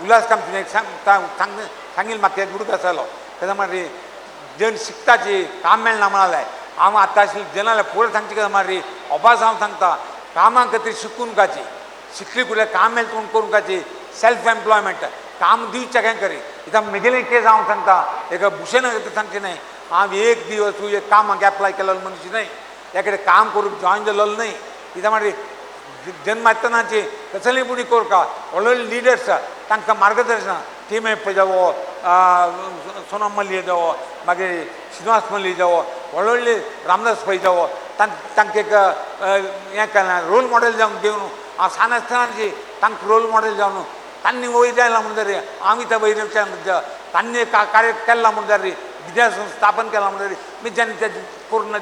उल्हास काम तिने सांगील म्हाका एक उडक आसलो तेन्ना मारी जन शिकताची काम मेळना म्हणाले हांव आतां आशिल्ली जनाल्या फुडें सांगचे काय मारी अभास हांव सांगता कामा खातीर शिकून काची शिकली फुडें काम मेळटा म्हूण करून काची सेल्फ एम्प्लॉयमेंट काम दिवचें काय करी इथं म्हगेलें केस हांव सांगता एका भुशेना खातीर सांगचें न्हय हांव एक दिवस एक कामाक एप्लाय केलेलो मनीस न्हय त्या कडेन काम करूंक जॉयन जालेलो न्हय इथं मारी जन्म येतनाची कसली बुडी कोरका व्हडले व्हडले लिडर्स तांकां मार्गदर्शन टीम एफ जावो सोनम मल्ली जावो मागीर श्रीनिवास मल्ली जावो व्हडले व्हडले रामदास पै जावो तांकां एक हें केलें रोल मॉडेल जावन घेवन हांव सान आसतनाची तांकां रोल मॉडेल जावन तांणी वयर आयला म्हणटा रे हांव इथं वयर तांणी कार्य केला म्हणटा रे विद्या स्थापन केला म्हणटा रे मी जेन्ना ते करून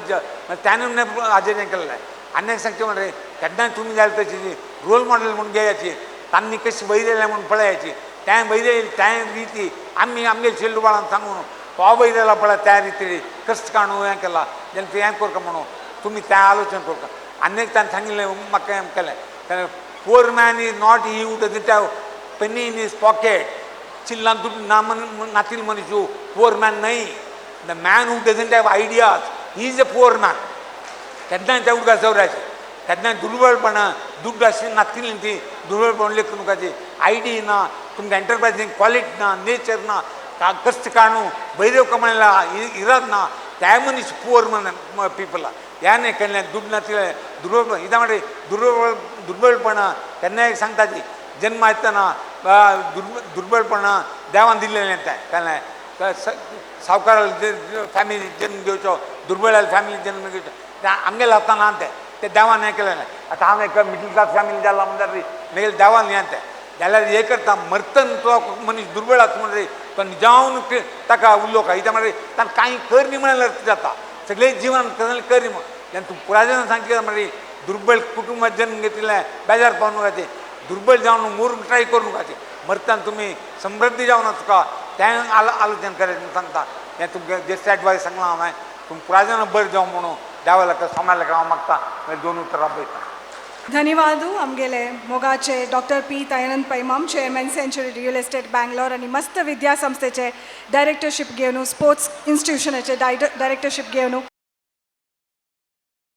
त्याने हाजेर हें केलें आनी सांगचे म्हणटा रे केन्नाय तुमी जाय तशी रोल मॉडेल म्हणून घेयाची तांणी कशी वयर आयल्या म्हणून पळयाची त्या वयर येयली त्या रिती आमी आमगे चेडू बाळांक सांगून तो वयर आयला पळय त्या रिती कश्ट काडून हें केला जेन्ना तूं हें करता म्हणून तुमी त्या आलोचना करता आनी एक ताणें सांगिल्लें म्हाका हें केलें पोर man is not he who doesn't have penny in his pocket. चिल्लान दुड्डू नातील मनीस poor man न्हय. The man who doesn't have ideas, he is a poor man. केन्नाय त्या उदका सवरायचे केन्नाय दुर्बळपणा दुड्ड आशिल्ली नातिली ती दुर्बळपण लेखून तुमकाची आयडिया ना तुमकां एंटरप्रायजींग क्वॉलिटी ना नेचर ना कश्ट काडून बैरव कमायला इराद ना त्या मनीस पुअर मन पीपल ह्या न्हय केन्नाय दुड्ड नातिले दुर्बळपण इदा म्हणजे दुर्बळपणा केन्नाय सांगताची जन्म येतना दुर्बळपणा देवान दिल्लें केन्नाय सावकार फॅमिली जन्म घेवचो दुर्बळ फॅमिली जन्म घेवचो तें आमगेल्या हातान ना ते देवान हें केलें आतां हांव एक मिडल क्लास फॅमिली जाला म्हणल्यार म्हगेलें देवान हें तें जाल्यार हें करता मरतन तो मनीस दुर्बळ आसा म्हणटा तो जावन ताका उलोवका कित्याक म्हणजे ताणें कांय कर न्ही म्हळ्यार जाता सगळें जिवन कर न्ही म्हण जेन्ना तूं पुरायजन सांगचें म्हणजे दुर्बळ कुटुंबात जन्म घेतिल्लें बेजार पावूं नाकाचें दुर्बळ जावन मोरूंक ट्राय करूं नाकाचें मरतना तुमी समृद्धी जावना तुका तें आलोचन करायचें म्हणून सांगता हें तुमकां बेस्ट एडवायस सांगलां हांवें तुमी पुरायजन बरें जावं म्हणून देवाला समाजाला हांव मागता दोन उतरां पळयता. धन्यवाद आमगेले मोगाचे डॉक्टर पी दयानंद पैमाम chairman century real estate Bangalore आणि मस्त विद्यासंस्थेचे डायरेक्टरशीप घेवन स्पोर्ट्स इन्स्टिट्यूशनाचे डायरेक्टरशीप घेवन